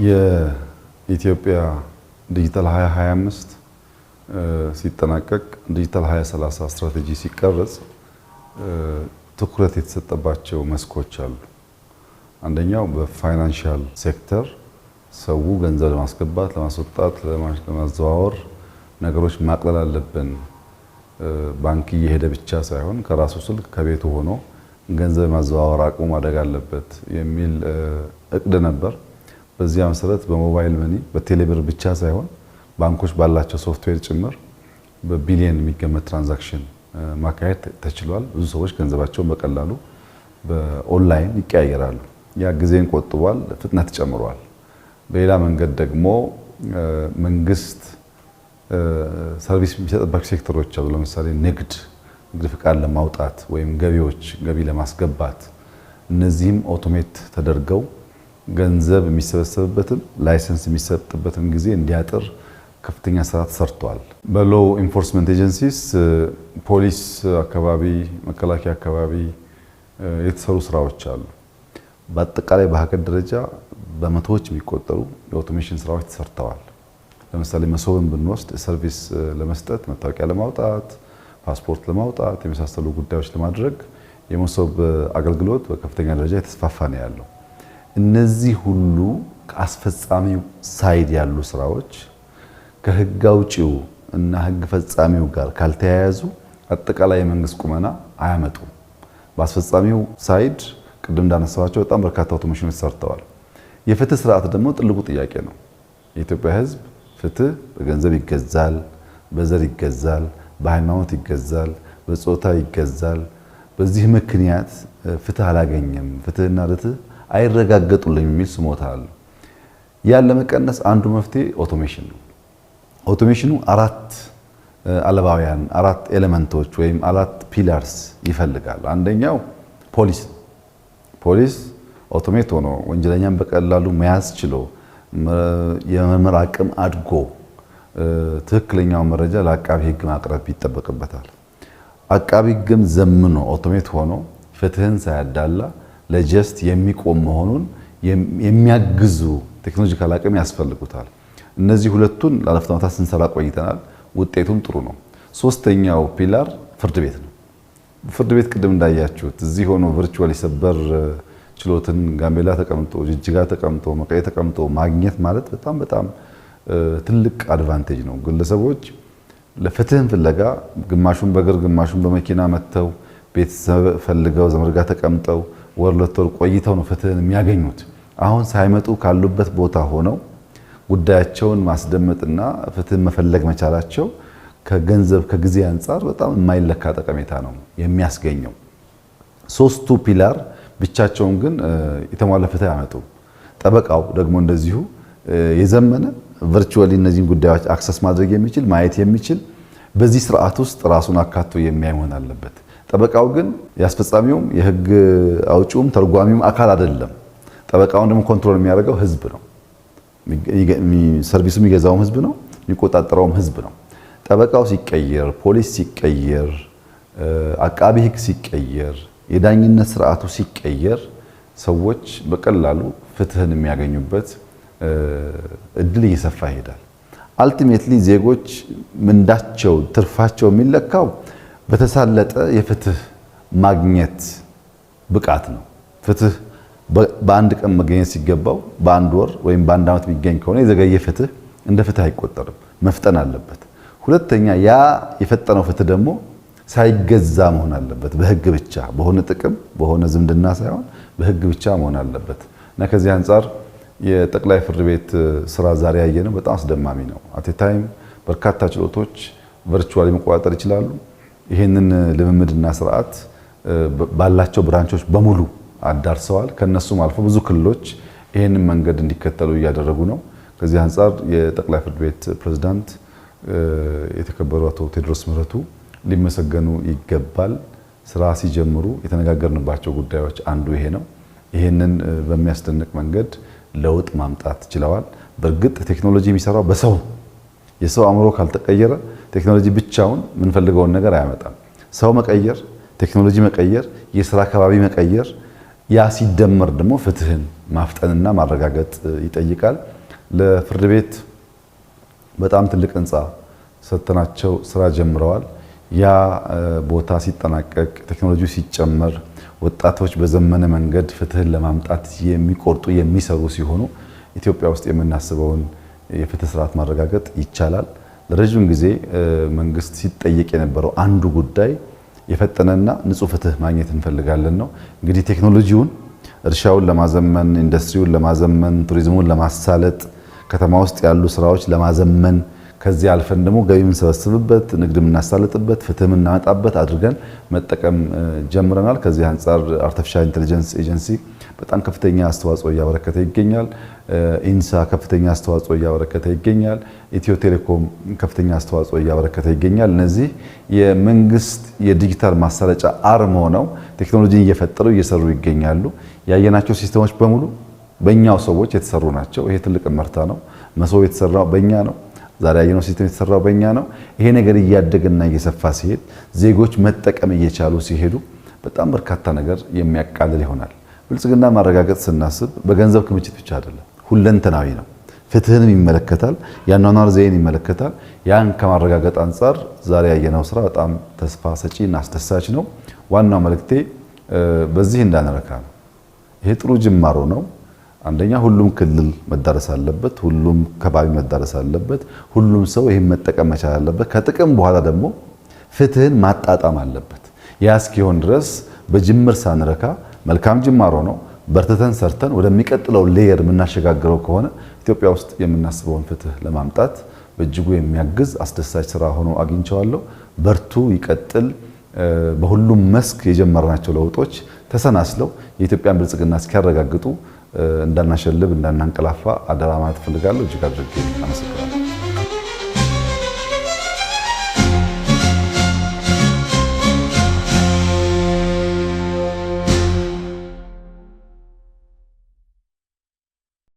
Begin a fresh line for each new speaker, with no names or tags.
የኢትዮጵያ ዲጂታል 2025 ሲጠናቀቅ ዲጂታል 2030 ስትራቴጂ ሲቀረጽ ትኩረት የተሰጠባቸው መስኮች አሉ። አንደኛው በፋይናንሻል ሴክተር ሰው ገንዘብ ለማስገባት፣ ለማስወጣት፣ ለማዘዋወር ነገሮች ማቅለል አለብን። ባንክ እየሄደ ብቻ ሳይሆን ከራሱ ስልክ ከቤቱ ሆኖ ገንዘብ ማዘዋወር አቅሙ ማደግ አለበት የሚል እቅድ ነበር። በዚያ መሰረት በሞባይል መኒ በቴሌብር ብቻ ሳይሆን ባንኮች ባላቸው ሶፍትዌር ጭምር በቢሊየን የሚገመት ትራንዛክሽን ማካሄድ ተችሏል። ብዙ ሰዎች ገንዘባቸውን በቀላሉ በኦንላይን ይቀያየራሉ። ያ ጊዜን ቆጥቧል፣ ፍጥነት ጨምሯል። በሌላ መንገድ ደግሞ መንግስት ሰርቪስ የሚሰጥባቸው ሴክተሮች አሉ። ለምሳሌ ንግድ ፍቃድ ለማውጣት ወይም ገቢዎች ገቢ ለማስገባት እነዚህም ኦቶሜት ተደርገው ገንዘብ የሚሰበሰብበትም ላይሰንስ የሚሰጥበትም ጊዜ እንዲያጥር ከፍተኛ ስራ ተሰርቷል። በሎው ኢንፎርስመንት ኤጀንሲስ ፖሊስ አካባቢ፣ መከላከያ አካባቢ የተሰሩ ስራዎች አሉ። በአጠቃላይ በሀገር ደረጃ በመቶዎች የሚቆጠሩ የኦቶሜሽን ስራዎች ተሰርተዋል። ለምሳሌ መሶብን ብንወስድ ሰርቪስ ለመስጠት መታወቂያ ለማውጣት፣ ፓስፖርት ለማውጣት የመሳሰሉ ጉዳዮች ለማድረግ የመሶብ አገልግሎት በከፍተኛ ደረጃ የተስፋፋ ነው ያለው። እነዚህ ሁሉ ከአስፈጻሚው ሳይድ ያሉ ስራዎች ከህግ አውጪው እና ህግ ፈጻሚው ጋር ካልተያያዙ አጠቃላይ የመንግስት ቁመና አያመጡም። በአስፈጻሚው ሳይድ ቅድም እንዳነሳዋቸው በጣም በርካታ አውቶሜሽኖች ተሰርተዋል። የፍትህ ስርዓት ደግሞ ትልቁ ጥያቄ ነው። የኢትዮጵያ ህዝብ ፍትህ በገንዘብ ይገዛል፣ በዘር ይገዛል፣ በሃይማኖት ይገዛል፣ በጾታ ይገዛል። በዚህ ምክንያት ፍትህ አላገኘም፣ ፍትህና ርትዕ አይረጋገጡልኝ የሚል ስሞታ አለ። ያን ለመቀነስ አንዱ መፍትሄ ኦቶሜሽን ነው። ኦቶሜሽኑ አራት ኤሌመንቶች ወይም አራት ፒላርስ ይፈልጋል። አንደኛው ፖሊስ ነው። ፖሊስ ኦቶሜት ሆኖ ወንጀለኛን በቀላሉ መያዝ ችሎ የመመርመር አቅም አድጎ ትክክለኛው መረጃ ለአቃቢ ህግ ማቅረብ ይጠበቅበታል። አቃቢ ህግም ዘምኖ ኦቶሜት ሆኖ ፍትህን ሳያዳላ ለጀስት የሚቆም መሆኑን የሚያግዙ ቴክኖሎጂካል አቅም ያስፈልጉታል። እነዚህ ሁለቱን ላለፉት ዓመታት ስንሰራ ቆይተናል። ውጤቱም ጥሩ ነው። ሶስተኛው ፒላር ፍርድ ቤት ነው። ፍርድ ቤት ቅድም እንዳያችሁት እዚህ ሆኖ ቨርቹዋሊ ሰበር ችሎትን ጋምቤላ ተቀምጦ፣ ጅጅጋ ተቀምጦ፣ መቀሌ ተቀምጦ ማግኘት ማለት በጣም ትልቅ አድቫንቴጅ ነው። ግለሰቦች ለፍትህን ፍለጋ ግማሹን በእግር ግማሹን በመኪና መጥተው ቤተሰብ ፈልገው ዘመድ ጋር ተቀምጠው ወር ሁለት ወር ቆይተው ነው ፍትህን የሚያገኙት። አሁን ሳይመጡ ካሉበት ቦታ ሆነው ጉዳያቸውን ማስደመጥና ፍትህን መፈለግ መቻላቸው ከገንዘብ ከጊዜ አንጻር በጣም የማይለካ ጠቀሜታ ነው የሚያስገኘው። ሶስቱ ፒላር ብቻቸውን ግን የተሟላ ፍትህ ያመጡ። ጠበቃው ደግሞ እንደዚሁ የዘመነ ቨርቹዋሊ እነዚህን ጉዳዮች አክሰስ ማድረግ የሚችል ማየት የሚችል በዚህ ስርዓት ውስጥ ራሱን አካቶ የሚያይ መሆን አለበት። ጠበቃው ግን ያስፈጻሚውም የህግ አውጪውም ተርጓሚውም አካል አይደለም። ጠበቃውን ደግሞ ኮንትሮል የሚያደርገው ህዝብ ነው። ሰርቪሱ የሚገዛውም ህዝብ ነው፣ የሚቆጣጠረውም ህዝብ ነው። ጠበቃው ሲቀየር፣ ፖሊስ ሲቀየር፣ አቃቢ ህግ ሲቀየር፣ የዳኝነት ስርዓቱ ሲቀየር ሰዎች በቀላሉ ፍትህን የሚያገኙበት እድል እየሰፋ ይሄዳል። አልቲሜትሊ ዜጎች ምንዳቸው ትርፋቸው የሚለካው በተሳለጠ የፍትህ ማግኘት ብቃት ነው። ፍትህ በአንድ ቀን መገኘት ሲገባው በአንድ ወር ወይም በአንድ ዓመት የሚገኝ ከሆነ የዘገየ ፍትህ እንደ ፍትህ አይቆጠርም፣ መፍጠን አለበት። ሁለተኛ ያ የፈጠነው ፍትህ ደግሞ ሳይገዛ መሆን አለበት። በህግ ብቻ በሆነ ጥቅም በሆነ ዝምድና ሳይሆን በህግ ብቻ መሆን አለበት እና ከዚህ አንጻር የጠቅላይ ፍርድ ቤት ስራ ዛሬ ያየነው በጣም አስደማሚ ነው። አት ታይም በርካታ ችሎቶች ቨርቹዋሊ መቆጣጠር ይችላሉ። ይሄንን ልምምድና ስርዓት ባላቸው ብራንቾች በሙሉ አዳርሰዋል። ከነሱም አልፎ ብዙ ክልሎች ይሄንን መንገድ እንዲከተሉ እያደረጉ ነው። ከዚህ አንጻር የጠቅላይ ፍርድ ቤት ፕሬዝዳንት የተከበሩ አቶ ቴዎድሮስ ምህረቱ ሊመሰገኑ ይገባል። ስራ ሲጀምሩ የተነጋገርንባቸው ጉዳዮች አንዱ ይሄ ነው። ይሄንን በሚያስደንቅ መንገድ ለውጥ ማምጣት ችለዋል። በእርግጥ ቴክኖሎጂ የሚሰራው በሰው የሰው አእምሮ ካልተቀየረ ቴክኖሎጂ ብቻውን የምንፈልገውን ነገር አያመጣም። ሰው መቀየር፣ ቴክኖሎጂ መቀየር፣ የስራ አካባቢ መቀየር፣ ያ ሲደመር ደግሞ ፍትህን ማፍጠንና ማረጋገጥ ይጠይቃል። ለፍርድ ቤት በጣም ትልቅ ህንፃ ሰጥተናቸው ስራ ጀምረዋል። ያ ቦታ ሲጠናቀቅ ቴክኖሎጂው ሲጨመር ወጣቶች በዘመነ መንገድ ፍትህን ለማምጣት የሚቆርጡ የሚሰሩ ሲሆኑ ኢትዮጵያ ውስጥ የምናስበውን የፍትህ ስርዓት ማረጋገጥ ይቻላል። ለረጅም ጊዜ መንግስት ሲጠየቅ የነበረው አንዱ ጉዳይ የፈጠነና ንጹህ ፍትህ ማግኘት እንፈልጋለን ነው። እንግዲህ ቴክኖሎጂውን እርሻውን ለማዘመን፣ ኢንዱስትሪውን ለማዘመን፣ ቱሪዝሙን ለማሳለጥ፣ ከተማ ውስጥ ያሉ ስራዎች ለማዘመን ከዚህ አልፈን ደግሞ ገቢ የምንሰበስብበት፣ ንግድ የምናሳልጥበት፣ ፍትህ የምናመጣበት አድርገን መጠቀም ጀምረናል። ከዚህ አንጻር አርቲፊሻል ኢንተለጀንስ ኤጀንሲ በጣም ከፍተኛ አስተዋጽኦ እያበረከተ ይገኛል። ኢንሳ ከፍተኛ አስተዋጽኦ እያበረከተ ይገኛል። ኢትዮ ቴሌኮም ከፍተኛ አስተዋጽኦ እያበረከተ ይገኛል። እነዚህ የመንግስት የዲጂታል ማሰራጫ አርም ሆነው ቴክኖሎጂን እየፈጠሩ እየሰሩ ይገኛሉ። ያየናቸው ሲስተሞች በሙሉ በእኛው ሰዎች የተሰሩ ናቸው። ይሄ ትልቅ መርታ ነው። መሶብ የተሰራው በእኛ ነው። ዛሬ ያየነው ሲስተም የተሰራው በእኛ ነው። ይሄ ነገር እያደገና እየሰፋ ሲሄድ ዜጎች መጠቀም እየቻሉ ሲሄዱ በጣም በርካታ ነገር የሚያቃልል ይሆናል። ብልጽግና ማረጋገጥ ስናስብ በገንዘብ ክምችት ብቻ አይደለም፣ ሁለንተናዊ ነው። ፍትህንም ይመለከታል፣ የአኗኗር ዘይቤን ይመለከታል። ያን ከማረጋገጥ አንጻር ዛሬ ያየነው ስራ በጣም ተስፋ ሰጪና አስደሳች ነው። ዋናው መልእክቴ በዚህ እንዳንረካ ነው። ይሄ ጥሩ ጅማሮ ነው። አንደኛ ሁሉም ክልል መዳረስ አለበት፣ ሁሉም ከባቢ መዳረስ አለበት፣ ሁሉም ሰው ይሄን መጠቀም መቻል አለበት። ከጥቅም በኋላ ደግሞ ፍትህን ማጣጣም አለበት። ያ እስኪሆን ድረስ በጅምር ሳንረካ መልካም ጅማሮ ነው። በርትተን ሰርተን ወደሚቀጥለው ሌየር የምናሸጋግረው ከሆነ ኢትዮጵያ ውስጥ የምናስበውን ፍትህ ለማምጣት በእጅጉ የሚያግዝ አስደሳች ስራ ሆኖ አግኝቼዋለሁ። በርቱ፣ ይቀጥል። በሁሉም መስክ የጀመርናቸው ለውጦች ተሰናስለው የኢትዮጵያን ብልጽግና እስኪያረጋግጡ እንዳናሸልብ እንዳናንቀላፋ አደራ ማለት እፈልጋለሁ። እጅግ አድርጌ አመሰግናለሁ።